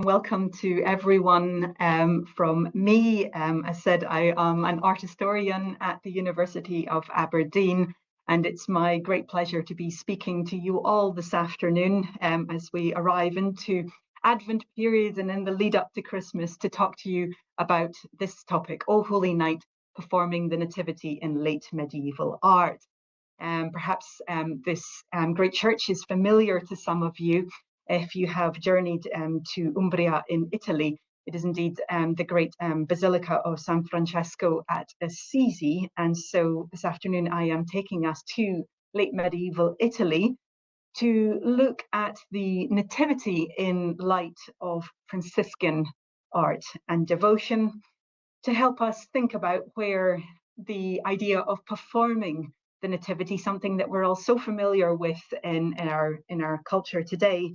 Welcome to everyone from me. As said, I am an art historian at the University of Aberdeen, and it's my great pleasure to be speaking to you all this afternoon as we arrive into Advent period and in the lead up to Christmas to talk to you about this topic, O Holy Night, performing the Nativity in late medieval art. Perhaps this great church is familiar to some of you. If you have journeyed to Umbria in Italy, it is indeed the great Basilica of San Francesco at Assisi. And so this afternoon I am taking us to late medieval Italy to look at the Nativity in light of Franciscan art and devotion, to help us think about where the idea of performing the Nativity, something that we're all so familiar with in our culture today,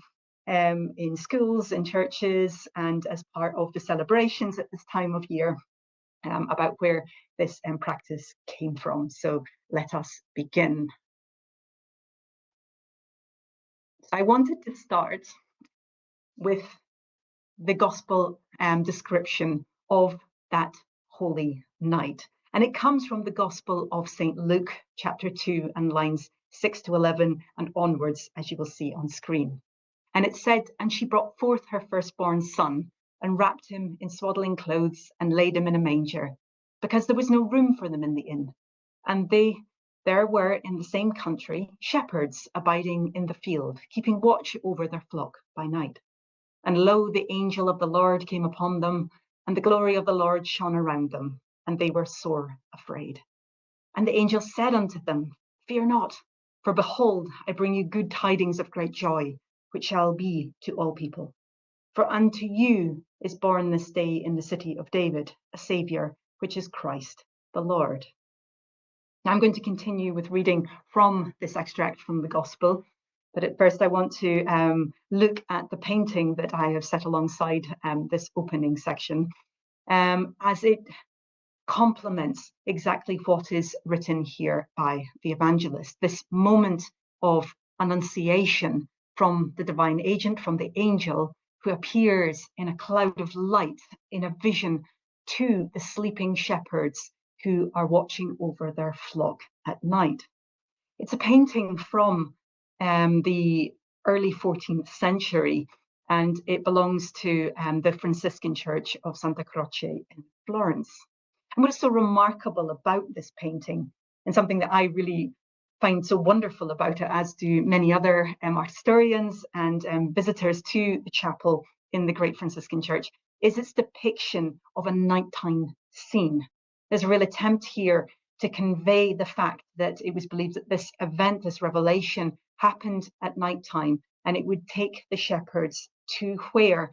in schools, in churches, and as part of the celebrations at this time of year, about where this practice came from. So let us begin. I wanted to start with the Gospel description of that Holy Night. And it comes from the Gospel of St. Luke, chapter 2, and lines 6 to 11 and onwards, as you will see on screen. And it said, "And she brought forth her firstborn son, and wrapped him in swaddling clothes, and laid him in a manger, because there was no room for them in the inn. And there were in the same country shepherds abiding in the field, keeping watch over their flock by night. And lo, the angel of the Lord came upon them, and the glory of the Lord shone around them, and they were sore afraid. And the angel said unto them, Fear not, for behold, I bring you good tidings of great joy, which shall be to all people. For unto you is born this day in the city of David a Saviour, which is Christ the Lord." Now I'm going to continue with reading from this extract from the Gospel, but at first I want to look at the painting that I have set alongside this opening section, as it complements exactly what is written here by the evangelist. This moment of annunciation from the divine agent, from the angel, who appears in a cloud of light in a vision to the sleeping shepherds who are watching over their flock at night. It's a painting from the early 14th century, and it belongs to the Franciscan Church of Santa Croce in Florence. And what is so remarkable about this painting, and something that I really find so wonderful about it, as do many other art historians and visitors to the chapel in the Great Franciscan Church, is its depiction of a nighttime scene. There's a real attempt here to convey the fact that it was believed that this event, this revelation, happened at nighttime, and it would take the shepherds to where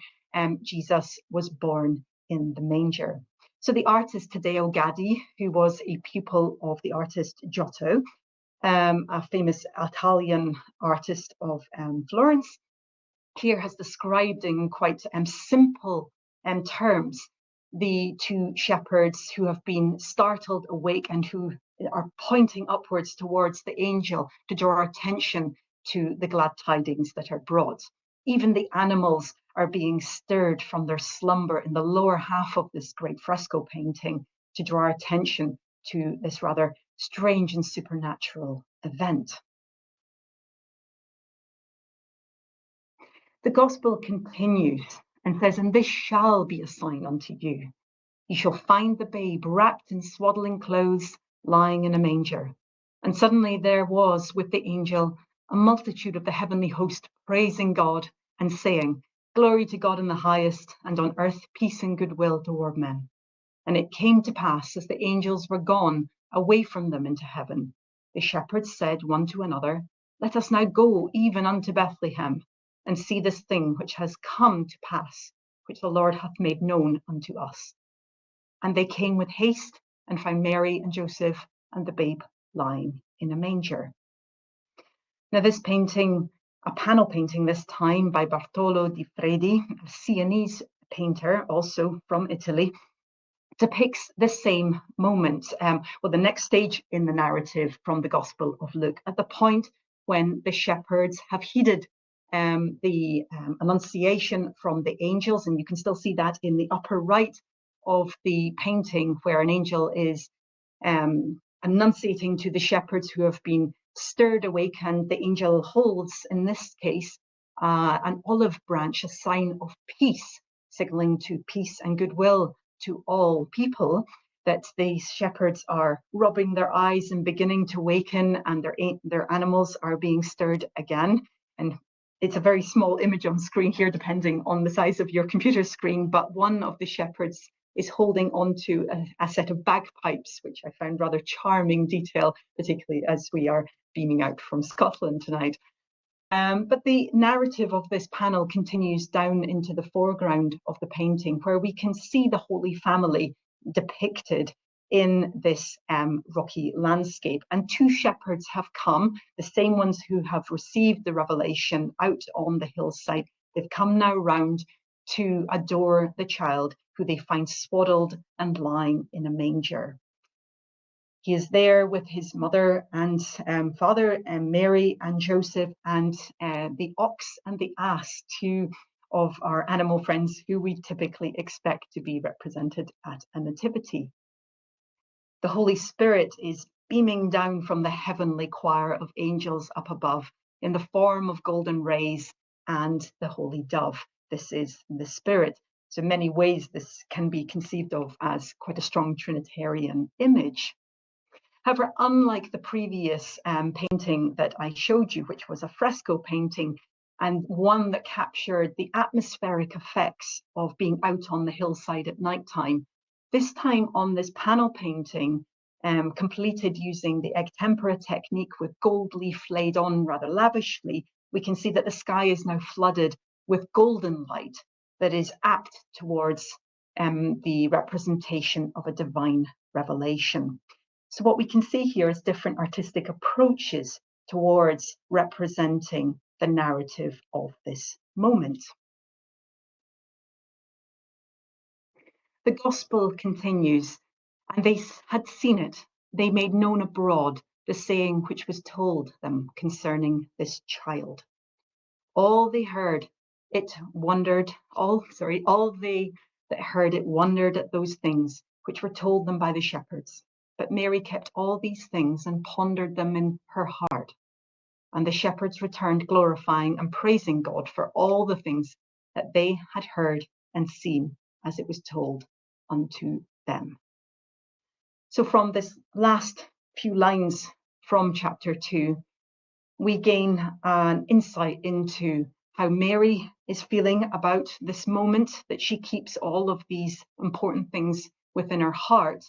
Jesus was born in the manger. So the artist Taddeo Gaddi, who was a pupil of the artist Giotto, a famous Italian artist of Florence, here has described in quite simple terms the two shepherds who have been startled awake and who are pointing upwards towards the angel to draw our attention to the glad tidings that are brought. Even the animals are being stirred from their slumber in the lower half of this great fresco painting to draw our attention to this rather strange and supernatural event. The Gospel continues and says, "And this shall be a sign unto you. You shall find the babe wrapped in swaddling clothes, lying in a manger." And suddenly there was with the angel a multitude of the heavenly host praising God and saying, "Glory to God in the highest, and on earth peace and goodwill toward men." And it came to pass, as the angels were gone away from them into heaven, the shepherds said one to another, "Let us now go even unto Bethlehem, and see this thing which has come to pass, which the Lord hath made known unto us." And they came with haste and found Mary and Joseph and the babe lying in a manger. Now this painting, a panel painting this time by Bartolo di Fredi, a Sienese painter, also from Italy, depicts the same moment, the next stage in the narrative from the Gospel of Luke, at the point when the shepherds have heeded the Annunciation from the angels, and you can still see that in the upper right of the painting, where an angel is annunciating to the shepherds who have been stirred awake, and the angel holds, in this case, an olive branch, a sign of peace, signaling to peace and goodwill to all people, that these shepherds are rubbing their eyes and beginning to waken, and their animals are being stirred again. And it's a very small image on screen here, depending on the size of your computer screen, but one of the shepherds is holding onto a set of bagpipes, which I found rather charming detail, particularly as we are beaming out from Scotland tonight. But the narrative of this panel continues down into the foreground of the painting, where we can see the Holy Family depicted in this rocky landscape. And two shepherds have come, the same ones who have received the revelation out on the hillside. They've come now round to adore the child, who they find swaddled and lying in a manger. He is there with his mother and father, and Mary and Joseph, and the ox and the ass, two of our animal friends who we typically expect to be represented at a nativity. The Holy Spirit is beaming down from the heavenly choir of angels up above in the form of golden rays and the holy dove. This is the Spirit. So in many ways, this can be conceived of as quite a strong Trinitarian image. However, unlike the previous painting that I showed you, which was a fresco painting and one that captured the atmospheric effects of being out on the hillside at nighttime, this time on this panel painting, completed using the egg tempera technique with gold leaf laid on rather lavishly, we can see that the sky is now flooded with golden light that is apt towards the representation of a divine revelation. So what we can see here is different artistic approaches towards representing the narrative of this moment. The gospel continues, and they had seen it. They made known abroad the saying which was told them concerning this child. All they heard it wondered, all they that heard it wondered at those things which were told them by the shepherds. But Mary kept all these things and pondered them in her heart. And the shepherds returned, glorifying and praising God for all the things that they had heard and seen as it was told unto them. So from this last few lines from chapter 2, we gain an insight into how Mary is feeling about this moment, that she keeps all of these important things within her heart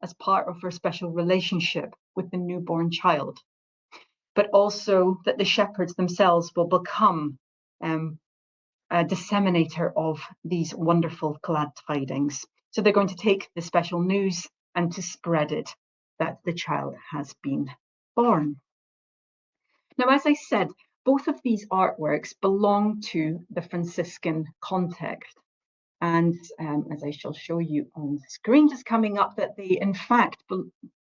as part of her special relationship with the newborn child, but also that the shepherds themselves will become a disseminator of these wonderful glad tidings. So they're going to take the special news and to spread it that the child has been born. Now, as I said, both of these artworks belong to the Franciscan context. And as I shall show you on the screen just coming up, that they in fact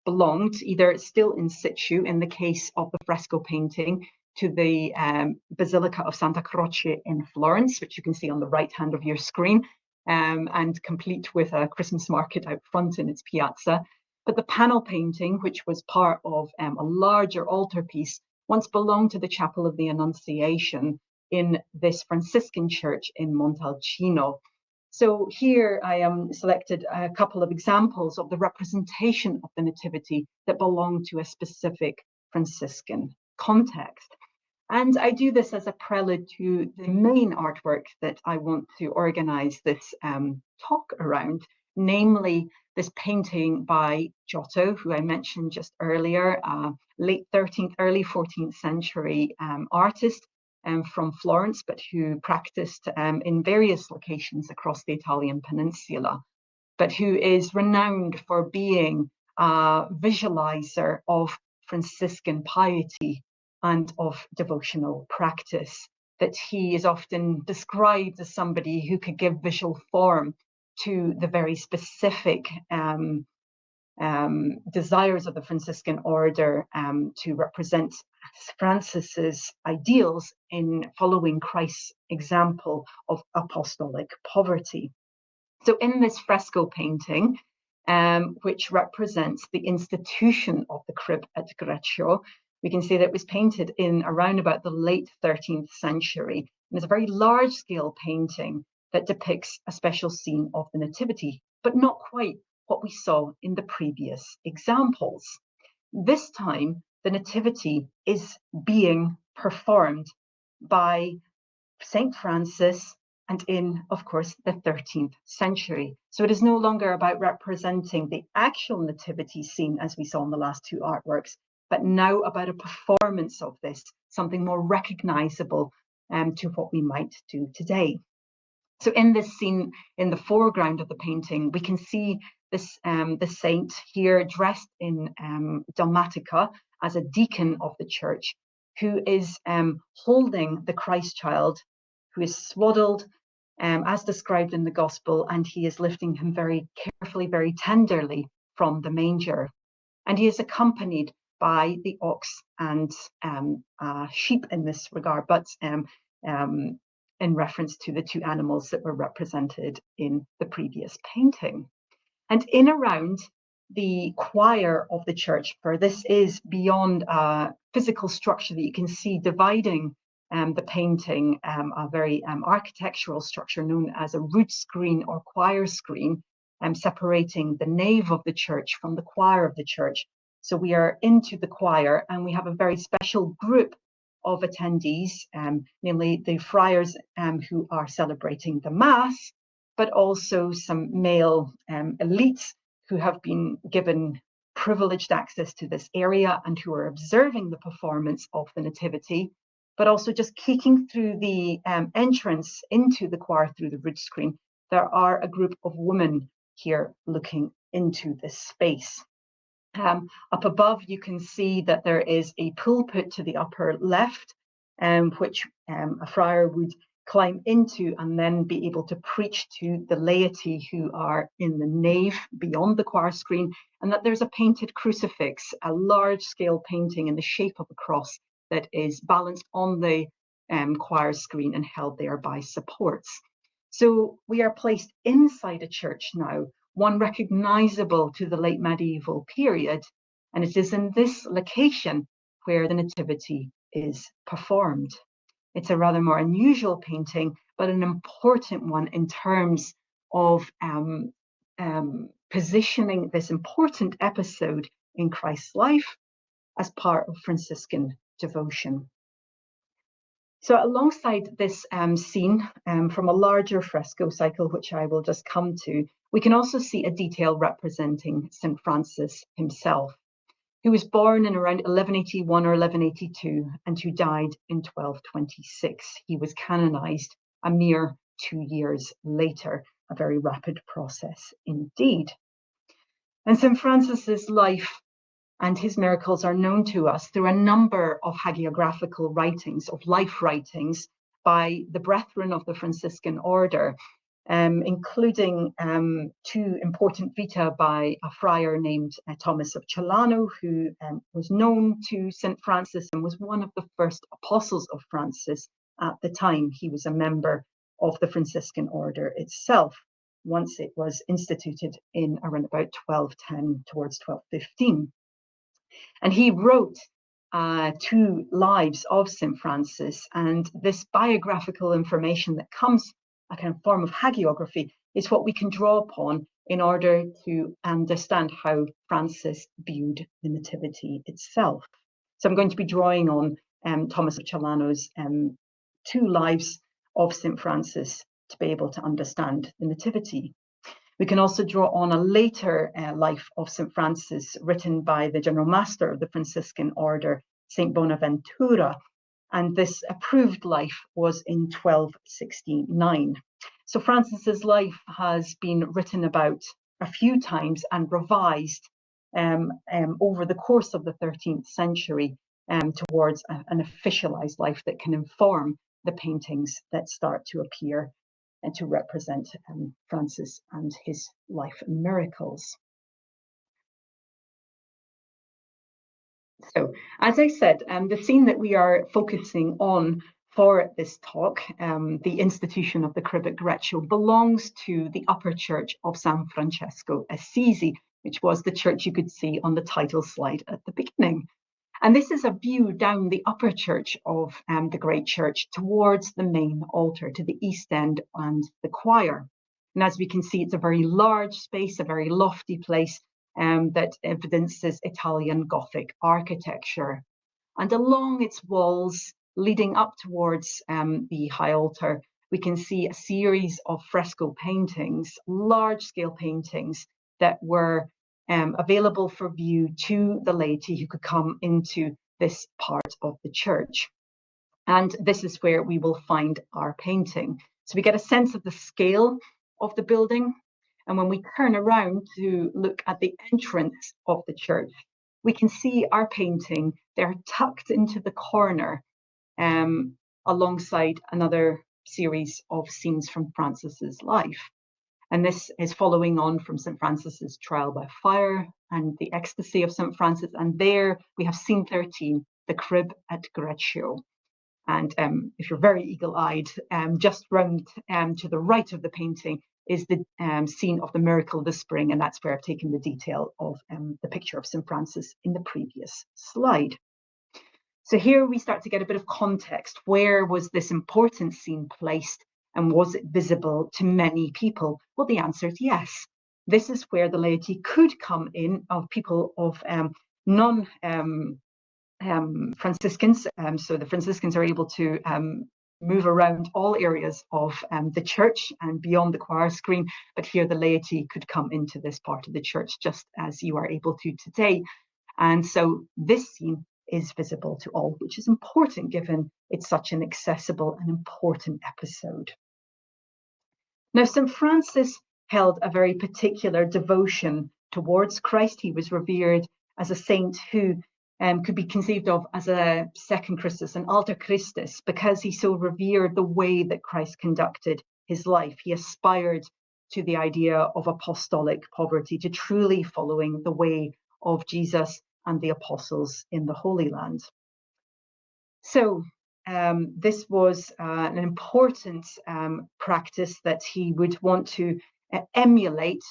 belonged, either still in situ in the case of the fresco painting, to the Basilica of Santa Croce in Florence, which you can see on the right hand of your screen, and complete with a Christmas market out front in its piazza. But the panel painting, which was part of a larger altarpiece, once belonged to the Chapel of the Annunciation in this Franciscan church in Montalcino. So here I selected a couple of examples of the representation of the Nativity that belong to a specific Franciscan context. And I do this as a prelude to the main artwork that I want to organize this talk around, namely this painting by Giotto, who I mentioned just earlier, late 13th, early 14th century artist from Florence, but who practiced in various locations across the Italian peninsula, but who is renowned for being a visualizer of Franciscan piety and of devotional practice, that he is often described as somebody who could give visual form to the very specific desires of the Franciscan order to represent Francis's ideals in following Christ's example of apostolic poverty. So in this fresco painting, which represents the institution of the crib at Greccio, we can see that it was painted in around about the late 13th century. And it's a very large-scale painting that depicts a special scene of the Nativity, but not quite what we saw in the previous examples. This time, the Nativity is being performed by Saint Francis and in, of course, the 13th century. So it is no longer about representing the actual nativity scene as we saw in the last two artworks, but now about a performance of this, something more recognizable to what we might do today. So in this scene, in the foreground of the painting, we can see this the saint here dressed in dalmatica as a deacon of the church, who is holding the Christ child, who is swaddled as described in the gospel, and he is lifting him very carefully, very tenderly from the manger. And he is accompanied by the ox and sheep in this regard, but in reference to the two animals that were represented in the previous painting. And in around the choir of the church, for this is beyond a physical structure that you can see dividing the painting, a very architectural structure known as a rood screen or choir screen, separating the nave of the church from the choir of the church. So we are into the choir, and we have a very special group of attendees, namely the friars who are celebrating the Mass, but also some male elites who have been given privileged access to this area and who are observing the performance of the Nativity, but also just peeking through the entrance into the choir through the rood screen. There are a group of women here looking into this space. Up above, you can see that there is a pulpit to the upper left, which a friar would climb into and then be able to preach to the laity who are in the nave beyond the choir screen, and that there's a painted crucifix, a large-scale painting in the shape of a cross that is balanced on the choir screen and held there by supports. So we are placed inside a church now, one recognizable to the late medieval period, and it is in this location where the Nativity is performed. It's a rather more unusual painting, but an important one in terms of positioning this important episode in Christ's life as part of Franciscan devotion. So alongside this scene from a larger fresco cycle, which I will just come to, we can also see a detail representing St. Francis himself, who was born in around 1181 or 1182 and who died in 1226. He was canonized a mere 2 years later, a very rapid process indeed. And St. Francis's life and his miracles are known to us through a number of hagiographical writings, of life writings by the brethren of the Franciscan order, including two important vita by a friar named Thomas of Celano, who was known to St. Francis and was one of the first apostles of Francis at the time. He was a member of the Franciscan order itself, once it was instituted in around about 1210 towards 1215. And he wrote two lives of St. Francis, and this biographical information that comes, a kind of form of hagiography, is what we can draw upon in order to understand how Francis viewed the Nativity itself. So I'm going to be drawing on Thomas of Celano's two lives of St. Francis to be able to understand the Nativity. We can also draw on a later life of St. Francis written by the General Master of the Franciscan order, St. Bonaventura, and this approved life was in 1269. So Francis's life has been written about a few times and revised over the course of the 13th century towards an officialized life that can inform the paintings that start to appear and to represent Francis and his life and miracles. So, as I said, the scene that we are focusing on for this talk, the institution of the crib at Greccio, belongs to the upper church of San Francesco Assisi, which was the church you could see on the title slide at the beginning. And this is a view down the upper church of the great church towards the main altar, to the east end and the choir. And as we can see, it's a very large space, a very lofty place that evidences Italian Gothic architecture. And along its walls, leading up towards the high altar, we can see a series of fresco paintings, large-scale paintings that were available for view to the laity who could come into this part of the church. And this is where we will find our painting. So we get a sense of the scale of the building. And when we turn around to look at the entrance of the church, we can see our painting. They're tucked into the corner alongside another series of scenes from Francis's life. And this is following on from St. Francis's trial by fire and the ecstasy of St. Francis. And there we have scene 13, the crib at Greccio. And if you're very eagle-eyed, just round to the right of the painting is the scene of the miracle of the spring. And that's where I've taken the detail of the picture of St. Francis in the previous slide. So here we start to get a bit of context. Where was this important scene placed? And was it visible to many people? Well, the answer is yes. This is where the laity could come in, of people of non-Franciscans. So the Franciscans are able to move around all areas of the church and beyond the choir screen. But here the laity could come into this part of the church just as you are able to today. And so this scene is visible to all, which is important given it's such an accessible and important episode. Now, St. Francis held a very particular devotion towards Christ. He was revered as a saint who could be conceived of as a second Christus, an alter Christus, because he so revered the way that Christ conducted his life. He aspired to the idea of apostolic poverty, to truly following the way of Jesus and the apostles in the Holy Land. So this was an important practice that he would want to emulate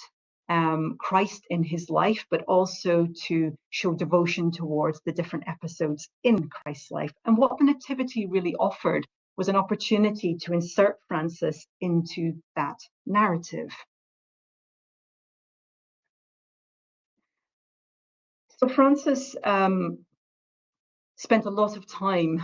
Christ in his life, but also to show devotion towards the different episodes in Christ's life. And what the Nativity really offered was an opportunity to insert Francis into that narrative. So Francis spent a lot of time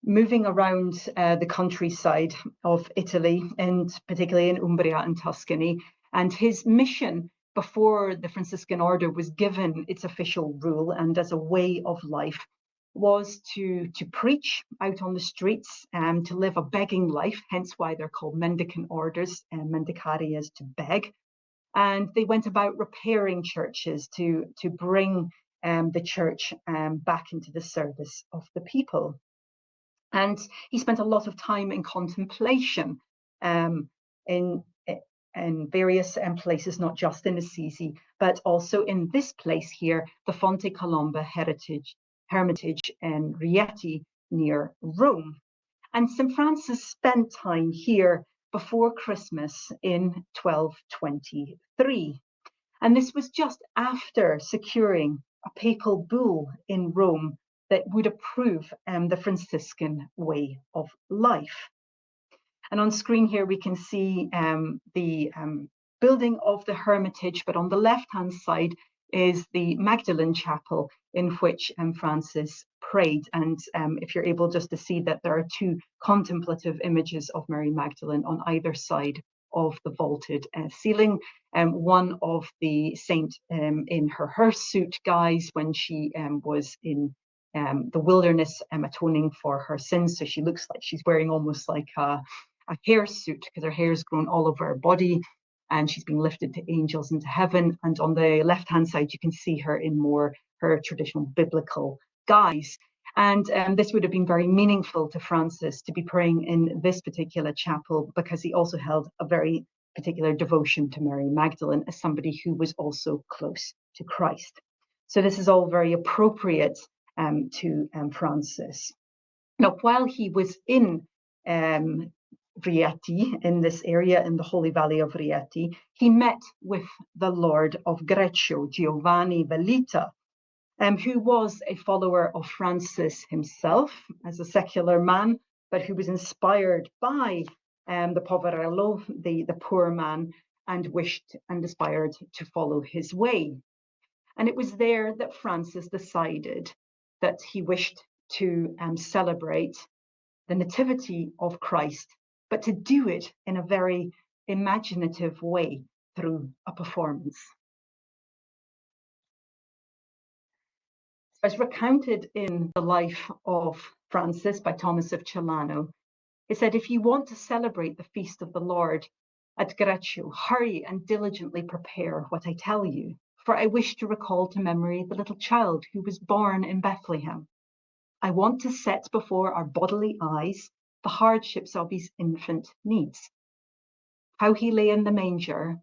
moving around the countryside of Italy, and particularly in Umbria and Tuscany. And his mission before the Franciscan order was given its official rule and as a way of life was to preach out on the streets and to live a begging life, hence why they're called mendicant orders, and mendicare is to beg. And they went about repairing churches to bring the church back into the service of the people. And he spent a lot of time in contemplation in various places, not just in Assisi, but also in this place here, the Fonte Colomba Hermitage in Rieti near Rome. And St. Francis spent time here before Christmas in 1223. And this was just after securing a papal bull in Rome that would approve the Franciscan way of life. And on screen here, we can see the building of the Hermitage, but on the left-hand side is the Magdalene Chapel in which Francis prayed. And if you're able just to see that there are two contemplative images of Mary Magdalene on either side of the vaulted ceiling. One of the saint in her hirsute guise when she was in the wilderness atoning for her sins. So she looks like she's wearing almost like a hirsute because her hair's grown all over her body and she's being lifted to angels into heaven. And on the left-hand side, you can see her in more her traditional biblical guise. And this would have been very meaningful to Francis to be praying in this particular chapel because he also held a very particular devotion to Mary Magdalene as somebody who was also close to Christ. So this is all very appropriate to Francis. Now, while he was in Rieti, in this area, in the Holy Valley of Rieti, he met with the Lord of Greccio, Giovanni Vellita, who was a follower of Francis himself as a secular man, but who was inspired by the poverello, the poor man, and wished and aspired to follow his way. And it was there that Francis decided that he wished to celebrate the Nativity of Christ, but to do it in a very imaginative way through a performance. As recounted in the life of Francis by Thomas of Celano, it said, if you want to celebrate the feast of the Lord at Greccio, hurry and diligently prepare what I tell you, for I wish to recall to memory the little child who was born in Bethlehem. I want to set before our bodily eyes the hardships of his infant needs, how he lay in the manger,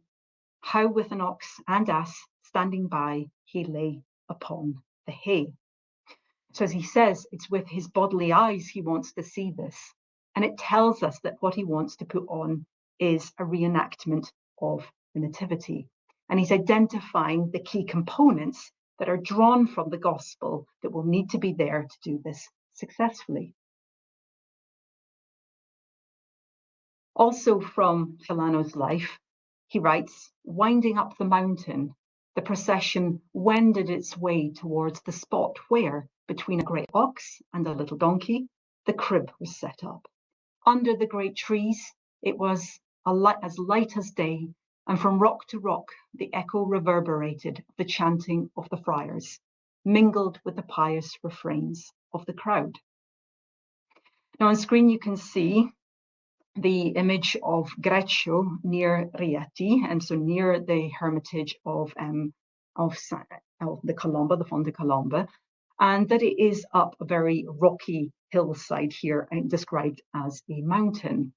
how with an ox and ass standing by, he lay upon the hay. So as he says, it's with his bodily eyes he wants to see this. And it tells us that what he wants to put on is a reenactment of the Nativity. And he's identifying the key components that are drawn from the gospel that will need to be there to do this successfully. Also from Celano's life, he writes, winding up the mountain, the procession wended its way towards the spot where, between a great ox and a little donkey, the crib was set up. Under the great trees, it was as light as day, and from rock to rock, the echo reverberated the chanting of the friars, mingled with the pious refrains of the crowd. Now on screen you can see the image of Greccio near Rieti, and so near the hermitage of the Colomba, the Fonte Colomba, and that it is up a very rocky hillside here and described as a mountain.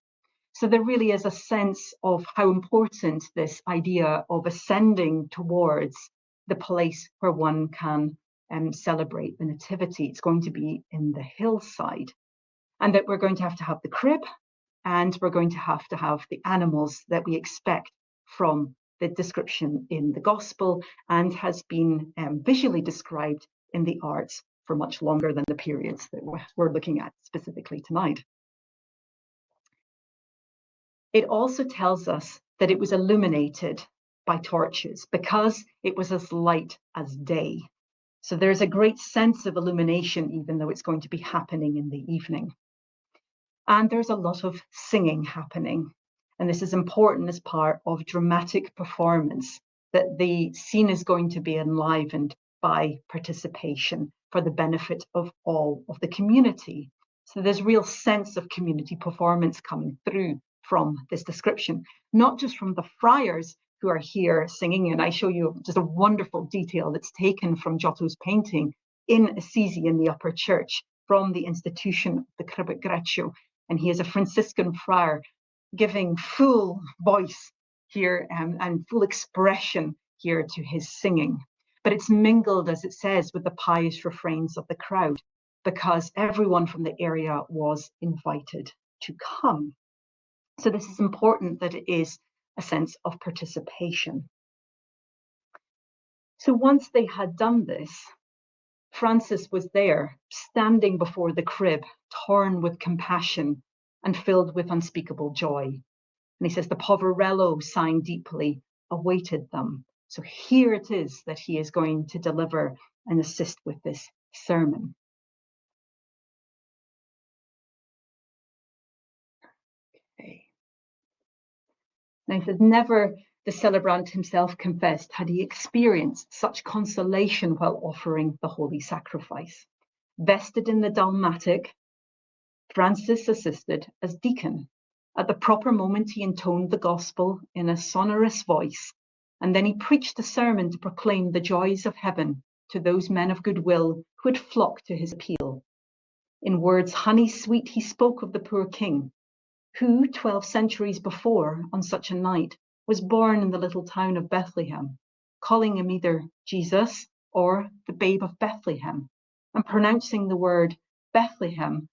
So there really is a sense of how important this idea of ascending towards the place where one can celebrate the Nativity. It's going to be in the hillside, and that we're going to have the crib, and we're going to have the animals that we expect from the description in the Gospel and has been visually described in the arts for much longer than the periods that we're looking at specifically tonight. It also tells us that it was illuminated by torches because it was as light as day. So there's a great sense of illumination, even though it's going to be happening in the evening. And there's a lot of singing happening. And this is important as part of dramatic performance, that the scene is going to be enlivened by participation for the benefit of all of the community. So there's real sense of community performance coming through from this description, not just from the friars who are here singing. And I show you just a wonderful detail that's taken from Giotto's painting in Assisi in the upper church from the institution of the crib at Greccio. And he is a Franciscan friar giving full voice here and full expression here to his singing. But it's mingled, as it says, with the pious refrains of the crowd, because everyone from the area was invited to come. So this is important, that it is a sense of participation. So once they had done this, Francis was there, standing before the crib, torn with compassion and filled with unspeakable joy. And he says the poverello, sighing deeply, awaited them. So here it is that he is going to deliver and assist with this sermon. Okay. Now he says, never, the celebrant himself confessed, had he experienced such consolation while offering the holy sacrifice. Vested in the dalmatic, Francis assisted as deacon. At the proper moment, he intoned the gospel in a sonorous voice, and then he preached a sermon to proclaim the joys of heaven to those men of goodwill who had flocked to his appeal. In words honey sweet, he spoke of the poor king, who 12 centuries before, on such a night, was born in the little town of Bethlehem, calling him either Jesus or the Babe of Bethlehem, and pronouncing the word Bethlehem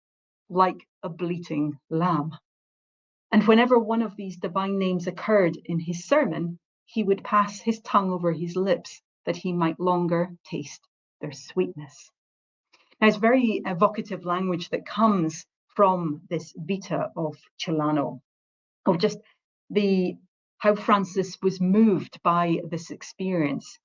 like a bleating lamb. And whenever one of these divine names occurred in his sermon, he would pass his tongue over his lips that he might longer taste their sweetness. Now, it's very evocative language that comes from this Vita of Celano, of just how Francis was moved by this experience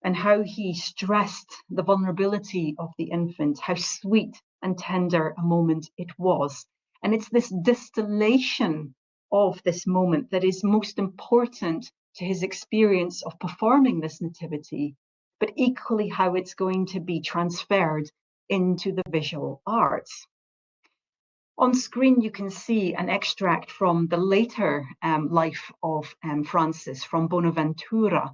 and how he stressed the vulnerability of the infant, how sweet and tender a moment it was. And it's this distillation of this moment that is most important to his experience of performing this nativity, but equally how it's going to be transferred into the visual arts. On screen, you can see an extract from the later life of Francis, from Bonaventura.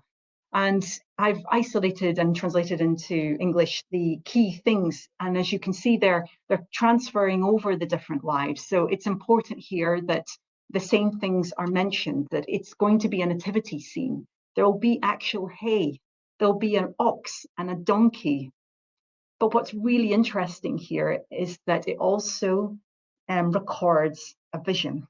And I've isolated and translated into English the key things. And as you can see, they're transferring over the different lives. So it's important here that the same things are mentioned, that it's going to be a nativity scene. There will be actual hay. There'll be an ox and a donkey. But what's really interesting here is that it also records a vision,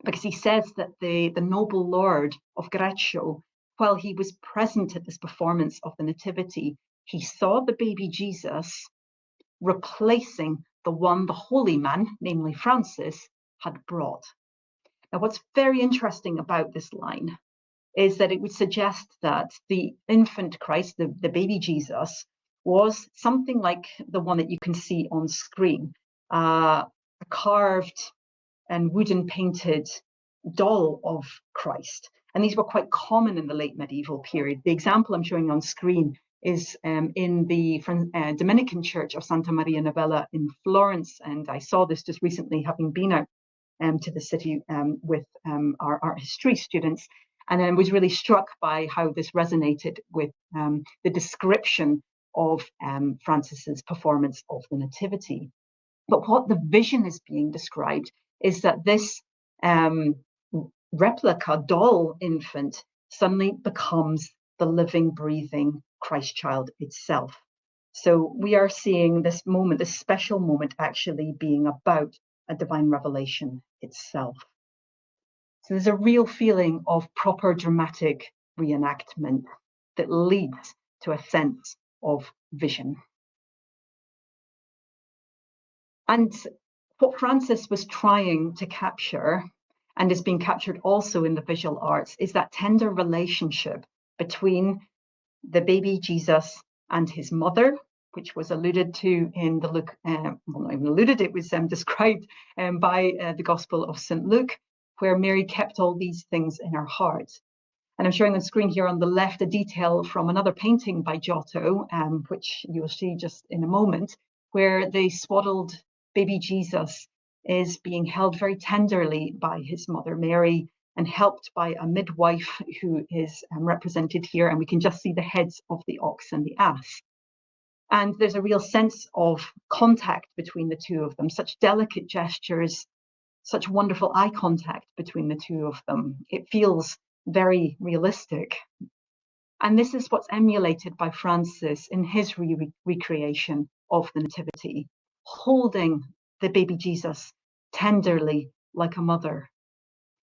because he says that the noble lord of Greccio, while he was present at this performance of the Nativity, he saw the baby Jesus replacing the one the holy man, namely Francis, had brought. Now, what's very interesting about this line is that it would suggest that the infant Christ, the baby Jesus, was something like the one that you can see on screen, a carved and wooden painted doll of Christ. And these were quite common in the late medieval period. The example I'm showing on screen is in the Dominican church of Santa Maria Novella in Florence. And I saw this just recently, having been out to the city with our art history students, and I was really struck by how this resonated with the description of Francis's performance of the Nativity. But what the vision is being described is that this replica doll infant suddenly becomes the living, breathing Christ child itself. So we are seeing this moment, this special moment, actually being about a divine revelation itself. So there's a real feeling of proper dramatic reenactment that leads to a sense of vision. And what Francis was trying to capture, and is being captured also in the visual arts, is that tender relationship between the baby Jesus and his mother, which was alluded to in the Luke, well, not even alluded, it was described by the Gospel of St. Luke, where Mary kept all these things in her heart. And I'm showing on screen here on the left a detail from another painting by Giotto, which you will see just in a moment, where the swaddled baby Jesus is being held very tenderly by his mother Mary and helped by a midwife who is represented here. And we can just see the heads of the ox and the ass. And there's a real sense of contact between the two of them, such delicate gestures, such wonderful eye contact between the two of them. It feels very realistic. And this is what's emulated by Francis in his recreation of the Nativity, holding the baby Jesus tenderly like a mother.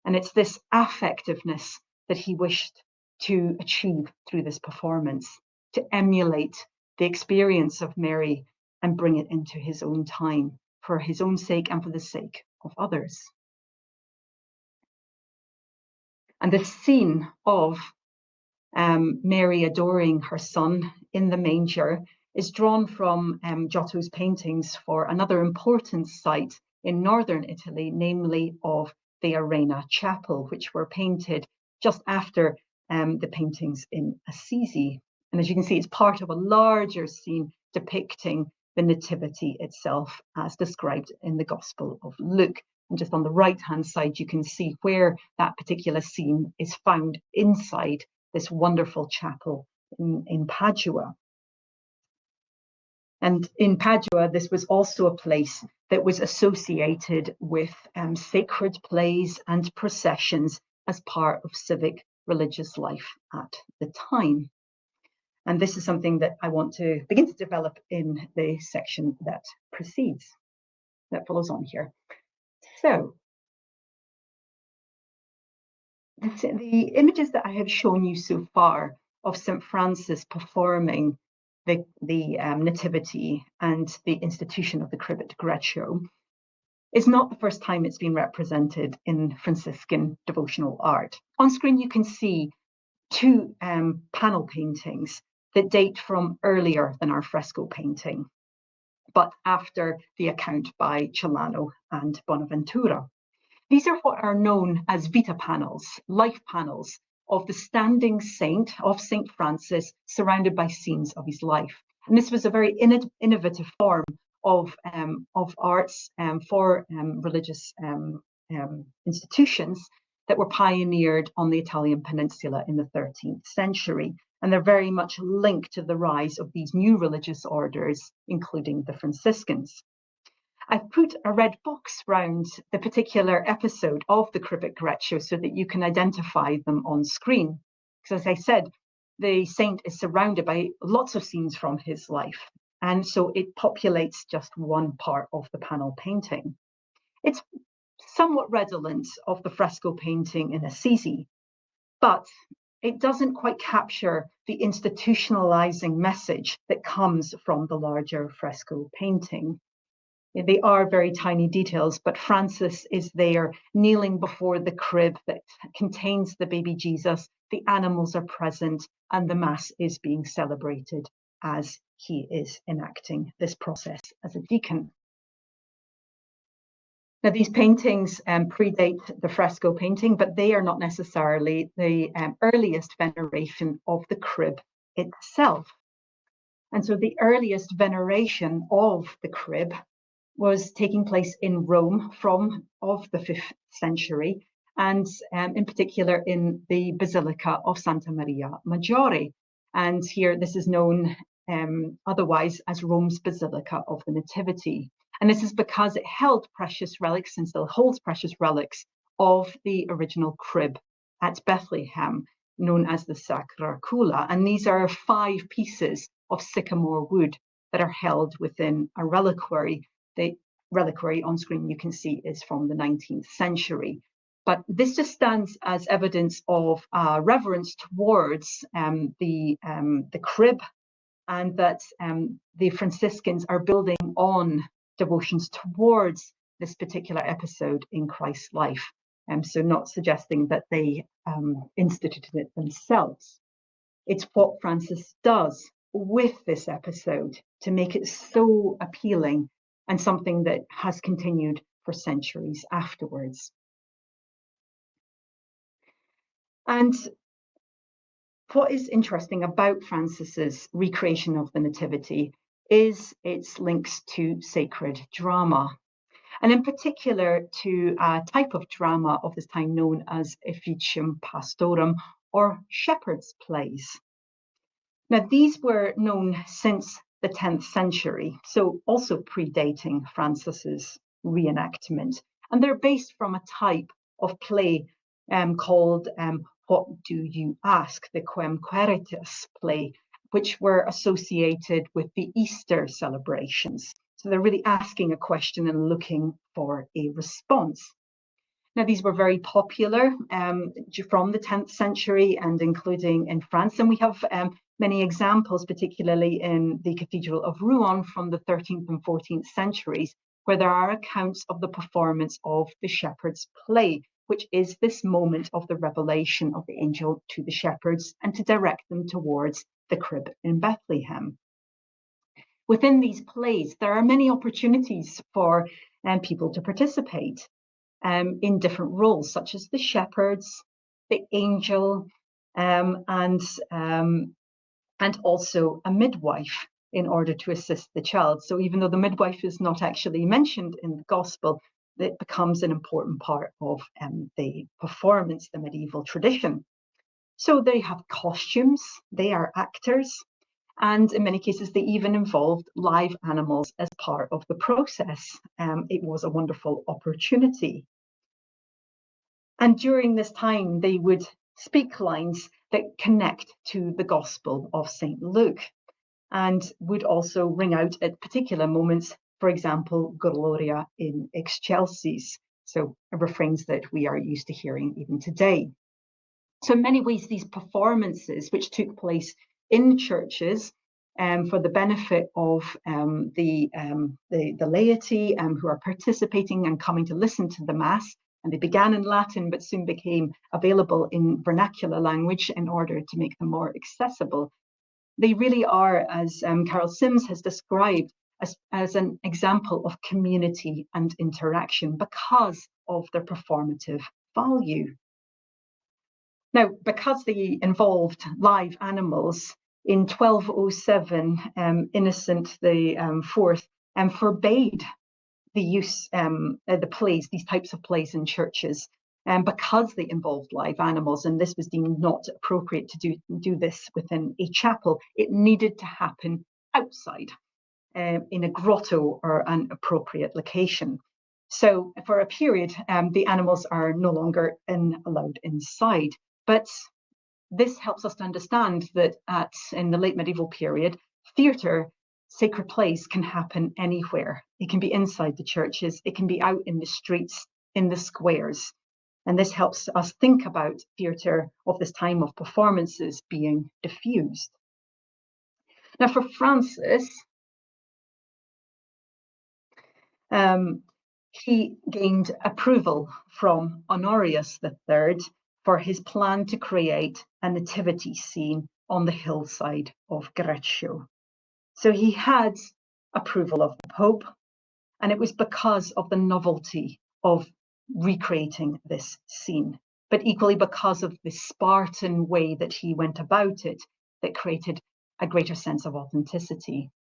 And it's this affectiveness that he wished to achieve through this performance, to emulate the experience of Mary and bring it into his own time, for his own sake and for the sake of others. And this scene of Mary adoring her son in the manger is drawn from Giotto's paintings for another important site in northern Italy, namely of the Arena Chapel, which were painted just after the paintings in Assisi. And as you can see, it's part of a larger scene depicting the Nativity itself as described in the Gospel of Luke. And just on the right-hand side, you can see where that particular scene is found inside this wonderful chapel in Padua. And in Padua, this was also a place that was associated with sacred plays and processions as part of civic religious life at the time. And this is something that I want to begin to develop in the section that precedes, that follows on here. So, the images that I have shown you so far of St. Francis performing the Nativity and the institution of the crib at Greccio is not the first time it's been represented in Franciscan devotional art. On screen you can see two panel paintings that date from earlier than our fresco painting, but after the account by Celano and Bonaventura. These are what are known as vita panels, life panels of the standing saint of St. Francis, surrounded by scenes of his life. And this was a very innovative form of arts for religious institutions that were pioneered on the Italian peninsula in the 13th century. And they're very much linked to the rise of these new religious orders, including the Franciscans. I've put a red box round the particular episode of the crib at Greccio so that you can identify them on screen. Because as I said, the saint is surrounded by lots of scenes from his life. And so it populates just one part of the panel painting. It's somewhat redolent of the fresco painting in Assisi, but it doesn't quite capture the institutionalizing message that comes from the larger fresco painting. They are very tiny details, but Francis is there kneeling before the crib that contains the baby Jesus. The animals are present and the Mass is being celebrated as he is enacting this process as a deacon. Now, these paintings predate the fresco painting, but they are not necessarily the earliest veneration of the crib itself. And so the earliest veneration of the crib was taking place in Rome of the 5th century, and in particular in the Basilica of Santa Maria Maggiore. And here this is known otherwise as Rome's Basilica of the Nativity. And this is because it held precious relics and still holds precious relics of the original crib at Bethlehem, known as the Sacra Cula. And these are 5 pieces of sycamore wood that are held within a reliquary. The reliquary on screen you can see is from the 19th century. But this just stands as evidence of reverence towards the crib, and that the Franciscans are building on devotions towards this particular episode in Christ's life. So not suggesting that they instituted it themselves. It's what Francis does with this episode to make it so appealing and something that has continued for centuries afterwards. And what is interesting about Francis's recreation of the Nativity is its links to sacred drama, and in particular to a type of drama of this time known as Officium Pastorum, or shepherd's plays. Now, these were known since the 10th century, so also predating Francis's reenactment, and they're based from a type of play called What Do You Ask? The Quem Queritus play, which were associated with the Easter celebrations. So they're really asking a question and looking for a response. Now, these were very popular from the 10th century and including in France. And we have many examples, particularly in the Cathedral of Rouen from the 13th and 14th centuries, where there are accounts of the performance of the shepherd's play, which is this moment of the revelation of the angel to the shepherds and to direct them towards the crib in Bethlehem. Within these plays, there are many opportunities for people to participate in different roles, such as the shepherds, the angel, and also a midwife in order to assist the child. So even though the midwife is not actually mentioned in the gospel, it becomes an important part of the performance, the medieval tradition. So they have costumes, they are actors, and in many cases they even involved live animals as part of the process. It was a wonderful opportunity. And during this time, they would speak lines that connect to the Gospel of St. Luke and would also ring out at particular moments, for example, Gloria in excelsis, so refrains that we are used to hearing even today. So in many ways, these performances, which took place in churches for the benefit of the laity who are participating and coming to listen to the Mass, and they began in Latin but soon became available in vernacular language in order to make them more accessible. They really are, as Carol Sims has described, as an example of community and interaction because of their performative value. Now, because they involved live animals, in 1207, Innocent IV forbade the use the plays, these types of plays in churches, because they involved live animals, and this was deemed not appropriate to do this within a chapel. It needed to happen outside, in a grotto or an appropriate location. So for a period, the animals are no longer allowed inside. But this helps us to understand that in the late medieval period, theatre, sacred plays can happen anywhere. It can be inside the churches, it can be out in the streets, in the squares. And this helps us think about theatre of this time of performances being diffused. Now for Francis, he gained approval from Honorius III for his plan to create a nativity scene on the hillside of Greccio. So he had approval of the Pope, and it was because of the novelty of recreating this scene, but equally because of the Spartan way that he went about it that created a greater sense of authenticity.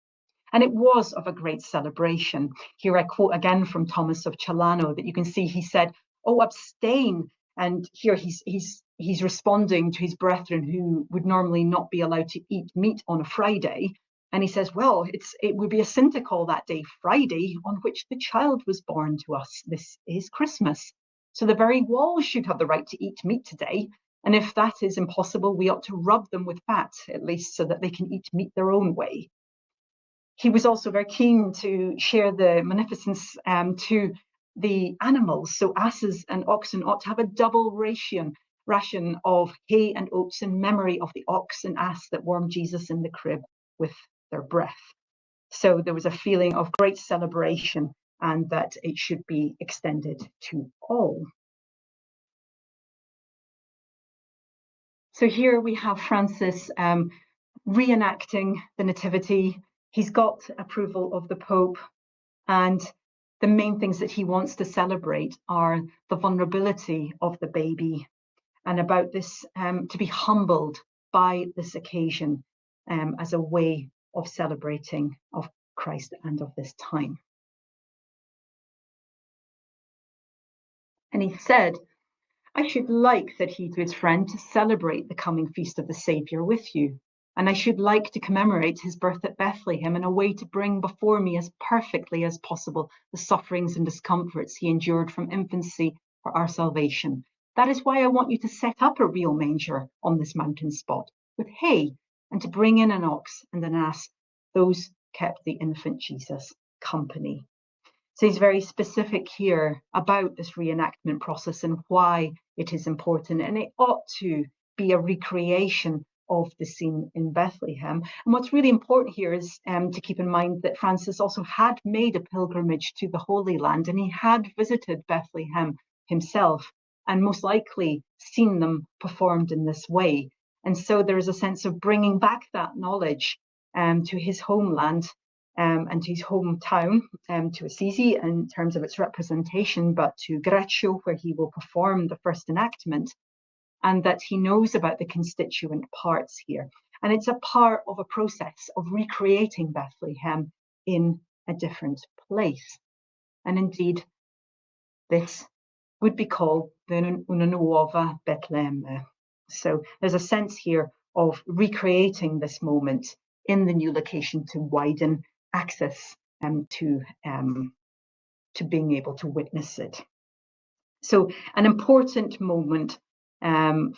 And it was of a great celebration. Here I quote again from Thomas of Celano that you can see he said, "Oh, abstain." And here he's responding to his brethren who would normally not be allowed to eat meat on a Friday. And he says, well, it would be a sin to call that day Friday on which the child was born to us. This is Christmas. So the very walls should have the right to eat meat today. And if that is impossible, we ought to rub them with fat, at least, so that they can eat meat their own way. He was also very keen to share the munificence to the animals. So asses and oxen ought to have a double ration of hay and oats in memory of the ox and ass that warmed Jesus in the crib with their breath. So there was a feeling of great celebration and that it should be extended to all. So here we have Francis reenacting the Nativity. He's got approval of the Pope, and the main things that he wants to celebrate are the vulnerability of the baby and about this to be humbled by this occasion as a way of celebrating of Christ and of this time. And he said, "I should like," said he to his friend, "to celebrate the coming feast of the Saviour with you. And I should like to commemorate his birth at Bethlehem in a way to bring before me as perfectly as possible the sufferings and discomforts he endured from infancy for our salvation. That is why I want you to set up a real manger on this mountain spot with hay, and to bring in an ox and an ass. Those kept the infant Jesus company." So he's very specific here about this reenactment process and why it is important. And it ought to be a recreation of the scene in Bethlehem. And what's really important here is to keep in mind that Francis also had made a pilgrimage to the Holy Land, and he had visited Bethlehem himself and most likely seen them performed in this way. And so there is a sense of bringing back that knowledge to his homeland and to his hometown, to Assisi in terms of its representation, but to Greccio, where he will perform the first enactment, and that he knows about the constituent parts here. And it's a part of a process of recreating Bethlehem in a different place. And indeed, this would be called the Una Nuova Betlemme. So there's a sense here of recreating this moment in the new location to widen access to being able to witness it. So an important moment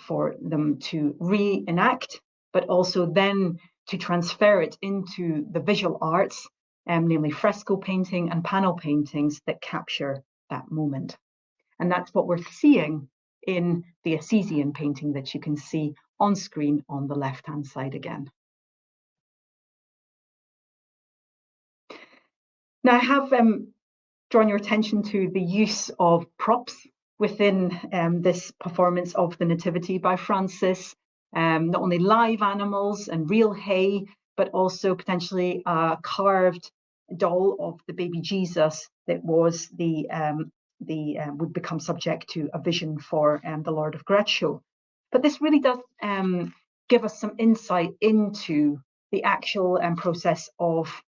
for them to reenact, but also then to transfer it into the visual arts, namely fresco painting and panel paintings that capture that moment. And that's what we're seeing in the Assisian painting that you can see on screen on the left-hand side again. Now, I have drawn your attention to the use of props within this performance of the Nativity by Francis, not only live animals and real hay, but also potentially a carved doll of the baby Jesus that was would become subject to a vision for the Lord of Greccio. But this really does give us some insight into the actual process of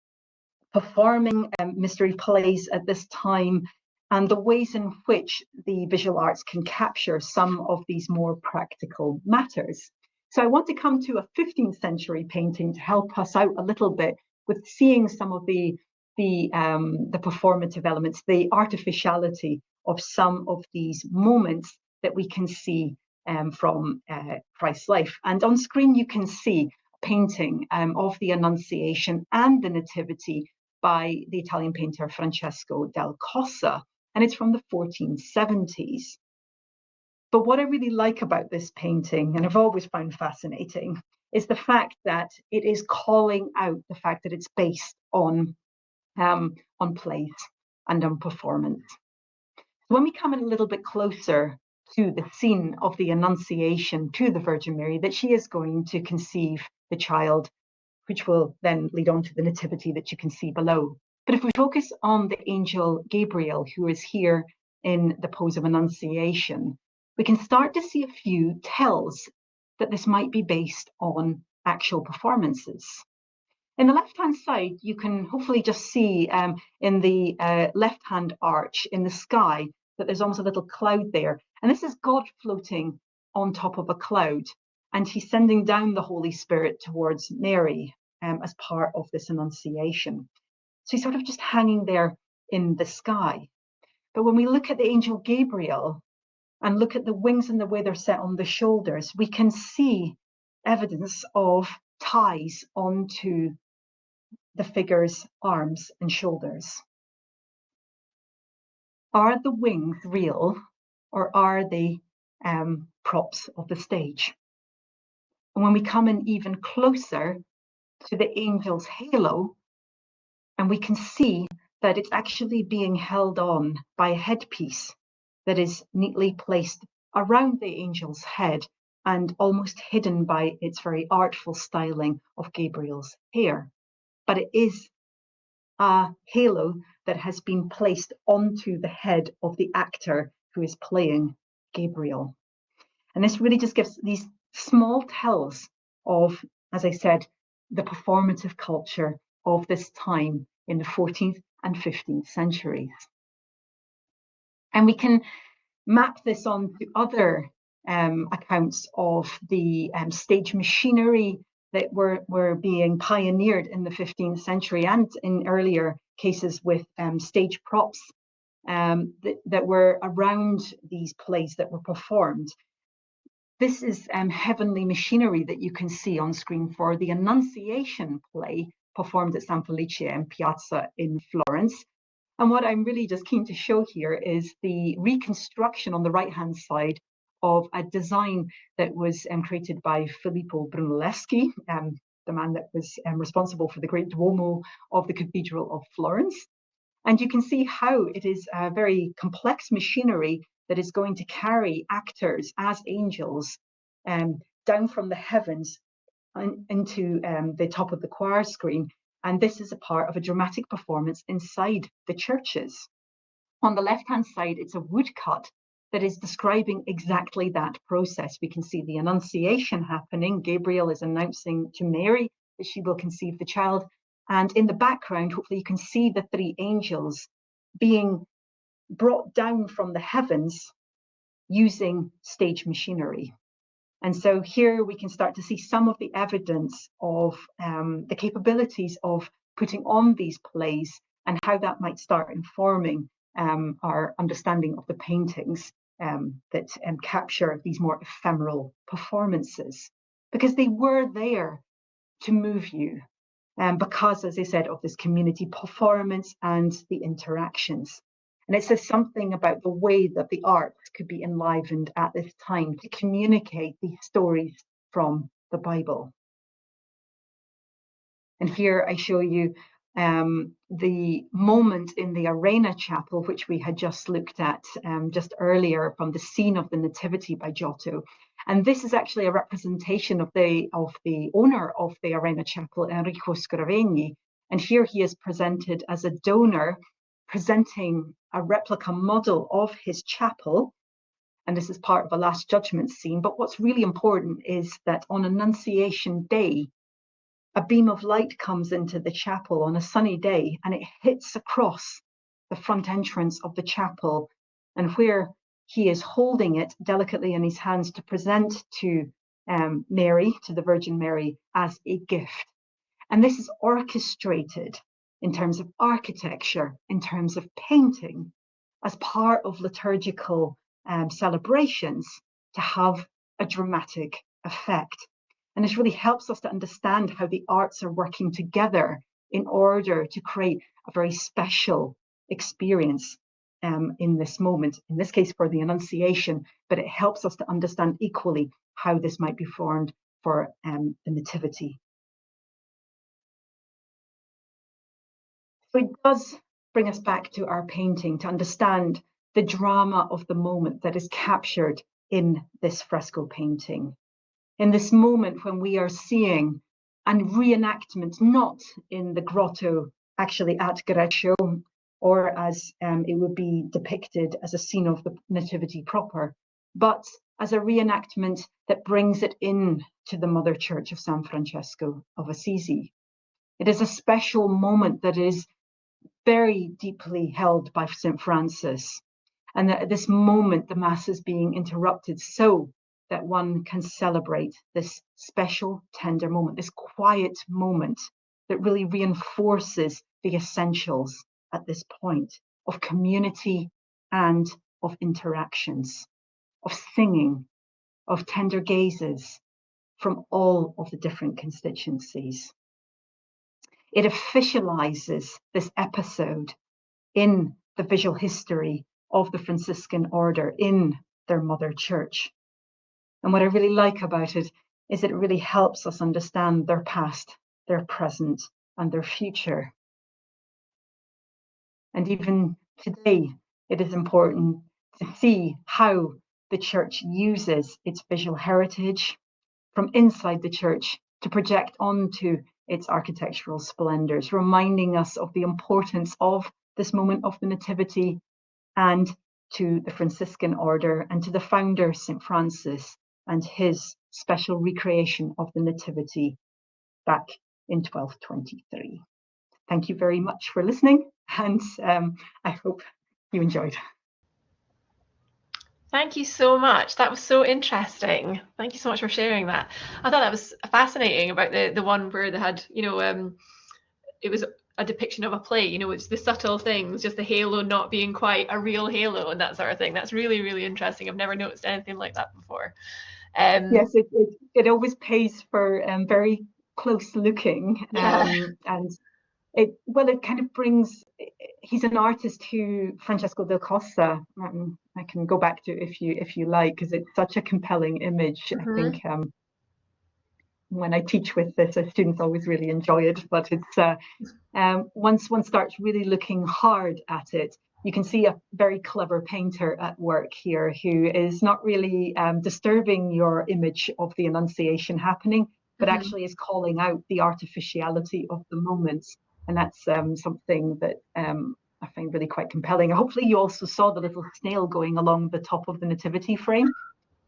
performing mystery plays at this time and the ways in which the visual arts can capture some of these more practical matters. So I want to come to a 15th century painting to help us out a little bit with seeing some of the performative elements, the artificiality of some of these moments that we can see from Christ's life. And on screen you can see a painting of the Annunciation and the Nativity by the Italian painter Francesco del Cossa, and it's from the 1470s. But what I really like about this painting, and I've always found fascinating, is the fact that it is calling out the fact that it's based on plays and on performance. When we come in a little bit closer to the scene of the Annunciation to the Virgin Mary, that she is going to conceive the child, which will then lead on to the Nativity that you can see below. But if we focus on the angel Gabriel, who is here in the pose of Annunciation, we can start to see a few tells that this might be based on actual performances. In the left-hand side, you can hopefully just see in the left-hand arch in the sky that there's almost a little cloud there. And this is God floating on top of a cloud. And he's sending down the Holy Spirit towards Mary as part of this Annunciation. So he's sort of just hanging there in the sky. But when we look at the angel Gabriel and look at the wings and the way they're set on the shoulders, we can see evidence of ties onto the figure's arms and shoulders. Are the wings real, or are they props of the stage? And when we come in even closer to the angel's halo, and we can see that it's actually being held on by a headpiece that is neatly placed around the angel's head and almost hidden by its very artful styling of Gabriel's hair. But it is a halo that has been placed onto the head of the actor who is playing Gabriel. And this really just gives these small tells of, as I said, the performative culture of this time in the 14th and 15th centuries. And we can map this on to other accounts of the stage machinery that were being pioneered in the 15th century and in earlier cases with stage props that were around these plays that were performed. This is heavenly machinery that you can see on screen for the Annunciation play performed at San Felice in Piazza in Florence. And what I'm really just keen to show here is the reconstruction on the right-hand side of a design that was created by Filippo Brunelleschi, the man that was responsible for the great Duomo of the Cathedral of Florence. And you can see how it is a very complex machinery that is going to carry actors as angels down from the heavens into the top of the choir screen. And this is a part of a dramatic performance inside the churches. On the left-hand side, it's a woodcut that is describing exactly that process. We can see the Annunciation happening. Gabriel is announcing to Mary that she will conceive the child. And in the background, hopefully you can see the three angels being brought down from the heavens using stage machinery. And so here we can start to see some of the evidence of the capabilities of putting on these plays and how that might start informing our understanding of the paintings that capture these more ephemeral performances, because they were there to move you, because, as I said, of this community performance and the interactions. And it says something about the way that the arts could be enlivened at this time to communicate these stories from the Bible. And here I show you the moment in the Arena Chapel, which we had just looked at just earlier, from the scene of the Nativity by Giotto. And this is actually a representation of the owner of the Arena Chapel, Enrico Scravegni. And here he is presented as a donor, presenting a replica model of his chapel. And this is part of a Last Judgment scene. But what's really important is that on Annunciation Day, a beam of light comes into the chapel on a sunny day, and it hits across the front entrance of the chapel, and where he is holding it delicately in his hands to present to Mary, to the Virgin Mary, as a gift. And this is orchestrated in terms of architecture, in terms of painting, as part of liturgical celebrations, to have a dramatic effect. And this really helps us to understand how the arts are working together in order to create a very special experience in this moment, in this case for the Annunciation, but it helps us to understand equally how this might be formed for the Nativity. So it does bring us back to our painting to understand the drama of the moment that is captured in this fresco painting. In this moment when we are seeing a reenactment, not in the grotto, actually at Greccio, or as it would be depicted as a scene of the Nativity proper, but as a reenactment that brings it in to the Mother Church of San Francesco of Assisi. It is a special moment that is very deeply held by St. Francis. And at this moment, the Mass is being interrupted so that one can celebrate this special, tender moment, this quiet moment that really reinforces the essentials at this point of community and of interactions, of singing, of tender gazes from all of the different constituencies. It officializes this episode in the visual history of the Franciscan order in their mother church. And what I really like about it is that it really helps us understand their past, their present, and their future. And even today, it is important to see how the church uses its visual heritage from inside the church to project onto its architectural splendors, reminding us of the importance of this moment of the Nativity, and to the Franciscan order and to the founder, St. Francis, and his special recreation of the Nativity back in 1223. Thank you very much for listening, and I hope you enjoyed. Thank you so much. That was so interesting. Thank you so much for sharing that. I thought that was fascinating about the one where they had, it was a depiction of a play, it's the subtle things, just the halo not being quite a real halo and that sort of thing. That's really, really interesting. I've never noticed anything like that before. Yes, it always pays for very close looking, and it kind of brings. He's an artist who Francesco del Costa. I can go back to if you like, because it's such a compelling image. Mm-hmm. I think when I teach with this, students always really enjoy it. But it's once one starts really looking hard at it, you can see a very clever painter at work here who is not really disturbing your image of the Annunciation happening, but mm-hmm. actually is calling out the artificiality of the moments. And that's something that I find really quite compelling. Hopefully you also saw the little snail going along the top of the Nativity frame,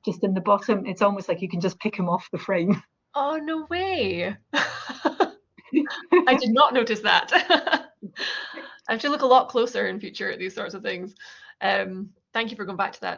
just in the bottom. It's almost like you can just pick him off the frame. Oh, no way. I did not notice that. I have to look a lot closer in future at these sorts of things. Thank you for going back to that.